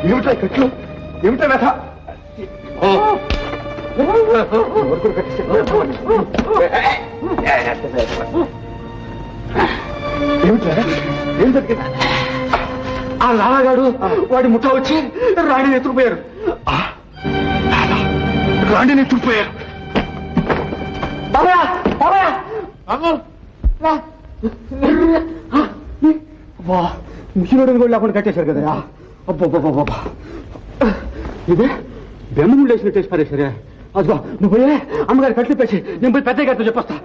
ఏమిటా కట్లు ఏమిటా వ్యథ ఏమిటా ఏం జరిగింది? ఆ లాలాగాడు వాడి ముఠ వచ్చి రాణిని ఎత్తుకుపోయారు. రాణిని ఎత్తుకుపోయారు. మిషనోడిని కూడా లేకుండా కట్టేశారు కదా. అబ్బా ఇదే బెమ్మగుండు వేసినట్టు పరేసరే. అదిగో నువ్వు పోయే అమ్మగారి కట్లు పేసి నేను పోయి పెద్ద గారితో చెప్పొస్తా.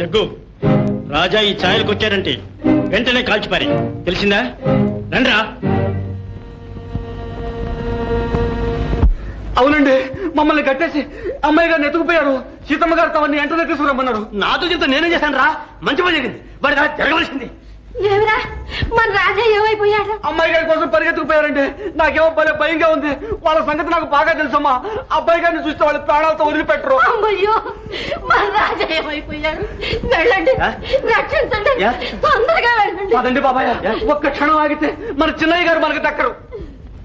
జగ్గు, రాజా ఈ ఛాయలకు వచ్చారంటే వెంటనే కాల్చిపారి, తెలిసిందా? రండ్రా. అవునండి, మమ్మల్ని కట్టేసి అమ్మాయి గారిని ఎత్తుకుపోయారు. సీతమ్మ గారు తమని వెంటనే తీసుకురమ్మన్నారు. నాతో చెప్తే నేనే చేశాను రా. మంచి పని జరిగింది. వాడి దాకా జరగవలసింది. ఏమిరా మన రాజా ఏమైపోయాడు? అమ్మాయి గారి కోసం పరిగెత్తుకుపోయారండి. నాకేమో భయంగా ఉంది. వాళ్ళ సంగతి నాకు బాగా తెలుసమ్మా. అబ్బాయి గారిని చూస్తే వాళ్ళు ప్రాణాలతో వదిలిపెట్టరు. అమ్మయ్యో, మన రాజా ఏమైపోయాడు? వెళ్ళండి, రక్షించండి, తొందరగా వెళ్ళండి. పదండి బాబాయ్, ఒక్క క్షణం ఆగితే మన చిన్నయ్య గారు మనకు దక్కరు.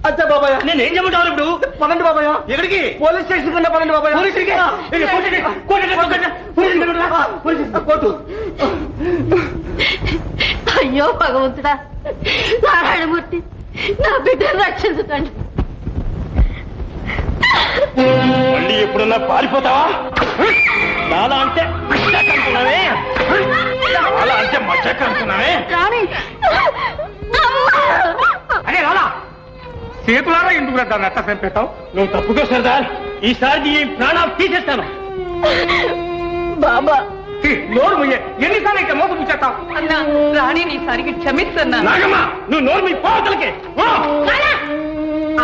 అచ్చా బాబాయ్, నేను ఏం చెప్పమంటావు ఇప్పుడు? పదండి బాబాయ్. ఎక్కడికి? పోలీస్ స్టేషన్ కన్నా పదండి బాబాయ్. కోర్టు. అయ్యో భగవంతుడా, నారాయణమూర్తి, నా బిడ్డను రక్షించండి. మళ్ళీ ఎప్పుడన్నా పారిపోతావా? నాలా అంటే మచ్చకంటున్నావే, నాలా అంటే మచ్చకంటున్నావే. అరే రాలా, చేతులారా ఎందుకు దాన్ని ఎట్లా చంపేస్తావు? నువ్వు తప్పుకో సర్దార్. ఈసారి ఈ ప్రాణాలు తీసేస్తాను. బాబా, నోరు ముయ్యే. ఎన్నిసార్లు అయితే మోసం చేస్తావు? అన్నా, రాణిని ఈసారికి క్షమిస్తున్నా. నాగమ్మా, నువ్వు నోరు మీ పోవతలకే.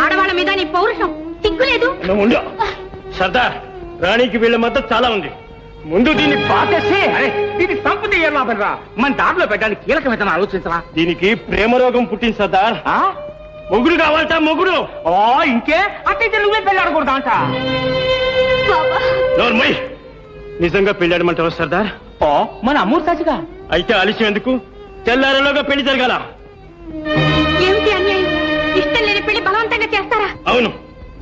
ఆడవాళ్ళ మీద నీ పౌరుషం సిగ్గులేదు. నువ్వు ఉండు సర్దార్. రాణికి వీళ్ళ మద్దతు చాలా ఉంది. ముందు దీన్ని పాతేసి దీన్ని సంపతి ఏం లాభం రా. మన దాంట్లో పెట్టడానికి కీలకమైన ఆలోచించరా. దీనికి ప్రేమ రోగం పుట్టింది సర్దార్. మొగుడు కావాలట, మొగుడు. ఇంకే అట్టయితే నువ్వే పెళ్ళాడకూడదా అంట. నోర్మై, నిజంగా పెళ్ళాడమంటావా సర్దార్? మన అమ్మూరు సాచిగా. అయితే ఆలస్యం ఎందుకు? తెల్లారలోగా పెళ్లి జరగాల. ఏమిటి అన్యాయం? ఇష్టం లేని పెళ్లి బలవంతంగా చేస్తారా? అవును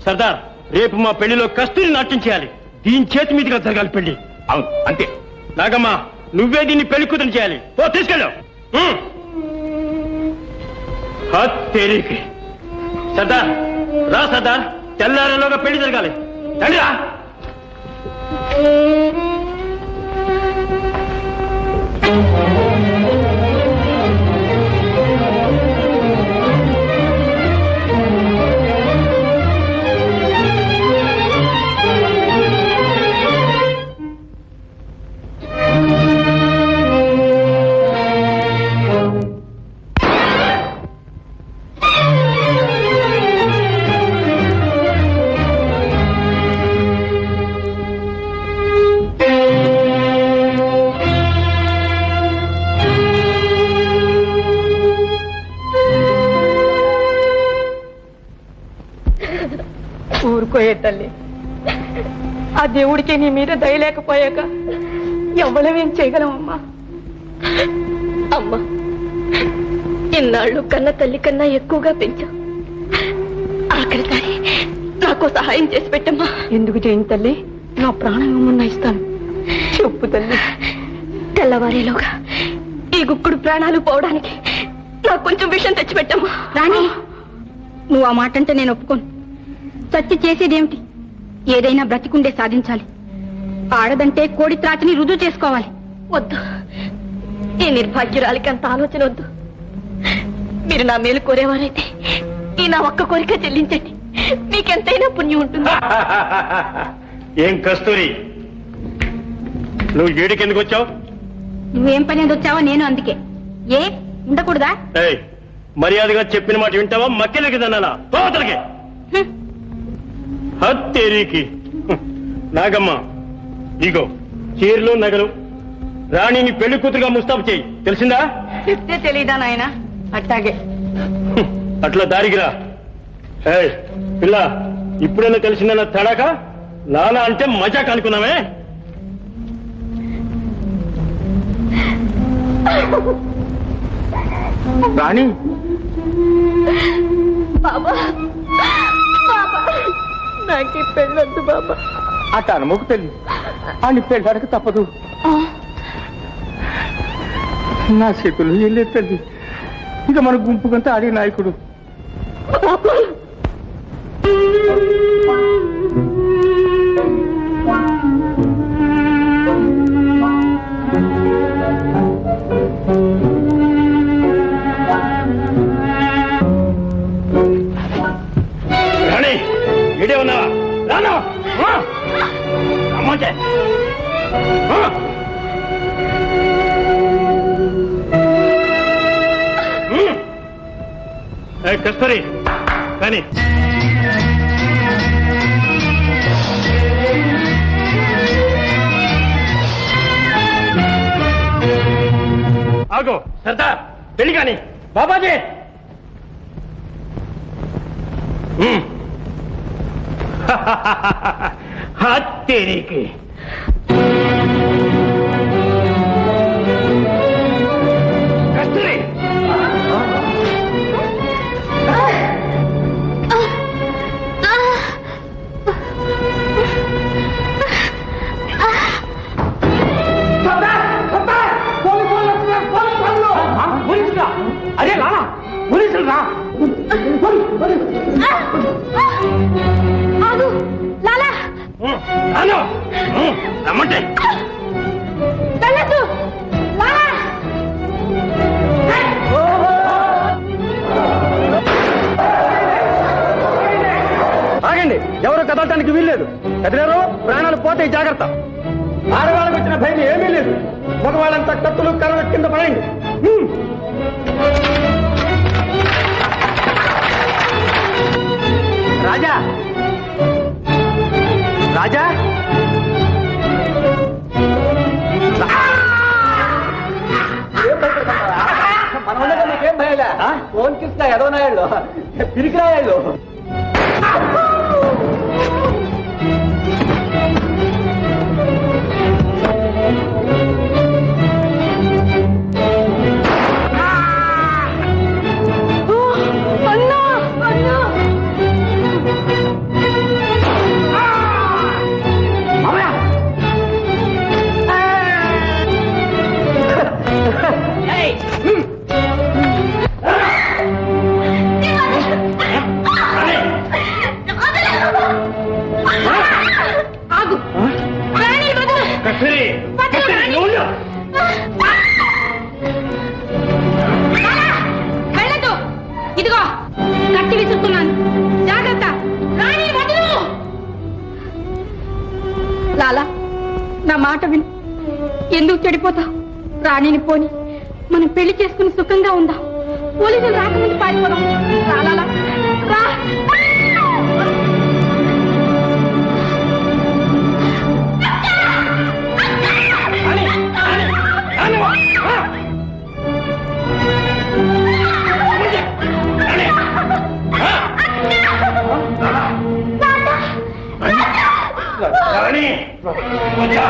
సర్దార్, రేపు మా పెళ్లిలో కస్తూరి నాట్యం చేయాలి. దీని చేతి మీదుగా జరగాలి పెళ్లి. అవును, అంతే. నాగమ్మా, నువ్వే దీన్ని పెళ్లి కూతురు చేయాలి. ఓ తీసుకెళ్ళు. తేరికి సర్దార్, రా సర్దార్, తెల్లారలోగా పెళ్లి జరగాలి. రండిరా. ఊరుకోయే తల్లి, ఆ దేవుడికి నీ మీద దయలేకపోయాక ఎవ్వరమేం చేయగలమమ్మా. అమ్మా, ఇన్నాళ్ళు కన్న తల్లి కన్నా ఎక్కువగా పెంచా. ఆఖరిసారి నాకు సహాయం చేసి పెట్టమ్మా. ఎందుకు చేయను తల్లి? నా ప్రాణం ఏమన్నా ఇస్తాను. చెప్పు తల్లి. తెల్లవారేలోగా ఈ గుక్కుడు ప్రాణాలు పోవడానికి నాకు కొంచెం విషయం తెచ్చిపెట్టమ్మా. రాణి, నువ్వు ఆ మాట అంటే నేను ఒప్పుకోను. సత్య చేసేదేమిటి? ఏదైనా బ్రతికుండే సాధించాలి. ఆడదంటే కోడి త్రాటిని రుజువు చేసుకోవాలి. వద్దు, ఈ నిర్భాగ్యురాలికి అంత ఆలోచన వద్దు. మీరు నా మేలు కోరేవారైతే ఈ నా ఒక్క కోరిక చెల్లించండి. మీకెంతైనా పుణ్యం ఉంటుంది. ఏం కస్తూరి, నువ్వు ఏడికెందుకు వచ్చావు? నువ్వేం పని మీద వచ్చావో నేను అందుకే. ఏ ఉండకూడదా? ఏయ్, మర్యాదగా చెప్పిన మాట వింటావా? మక్కెలకి దన్నాలా తోతలకి హత్తేరికి. నాగమ్మ, ఇగో చీరలు నగలు, రాణిని పెళ్లి కూతురుగా ముస్తాబు చేయి. తెలిసిందా? చెప్తే తెలీదా నాయన? అట్టాగే. అట్లా దారిగిరా. ఏయ్ పిల్ల, ఇప్పుడైనా తెలిసిందన్న తడాక లాలా అంటే మజాక్ అనుకున్నామే. రాణి, బాబా బాబా, నాకు పెళ్ళొద్దు బాబా. అట్ట అనుమోకు పెళ్ళి అని పెళ్ళాడక తప్పదు. నా చేతులు వెళ్ళే తల్లి. ఇక మన గుంపుకంతా ఆడే నాయకుడు. రాణి, ఇడే ఉన్నావా? రాను అమ్మంటే కస్తూరి కానీ ఆగో సర్దార్, పెళ్లి కానీ బాబాజీ. హత్తేరికి కస్తూరి, అరే లాలా, పోలీసులు రా. ఆగు లాలా, రాను రమ్మంటే వెళ్ళొద్దు లాలా. ఆగండి, ఎవరు కదలటానికి వీల్లేదు. కదిలేరు ప్రాణాలు పోతే జాగ్రత్త. ఆడవాళ్ళకు వచ్చిన భయం ఏమీ లేదు. మగవాళ్ళంతా కత్తులు కర్రల కింద పడండి. రాజా, రాజా, మన ఉండగా నీకేం భయలే. ఫోన్ కిస్తా ఎదో నాయాళ్ళు పిరికిరాయాళ్ళు. అన్నా అన్నా, ఆగు. రాణి వదలు. కస్తూరి, కస్తూరి, నువ్వు ఉండు. వెళ్ళదు. ఇదిగో కట్టి విసురుతున్నాను, జాగ్రత్త. రాణి వదలు. లాలా, నా మాట విను. ఎందుకు చెడిపోతావు? రాణిని పోని, మనం పెళ్లి చేసుకుని సుఖంగా ఉందాం. పోలీసులు రాకముందు పారిపోదాం. లాలా రా. రాణి, వచ్చా.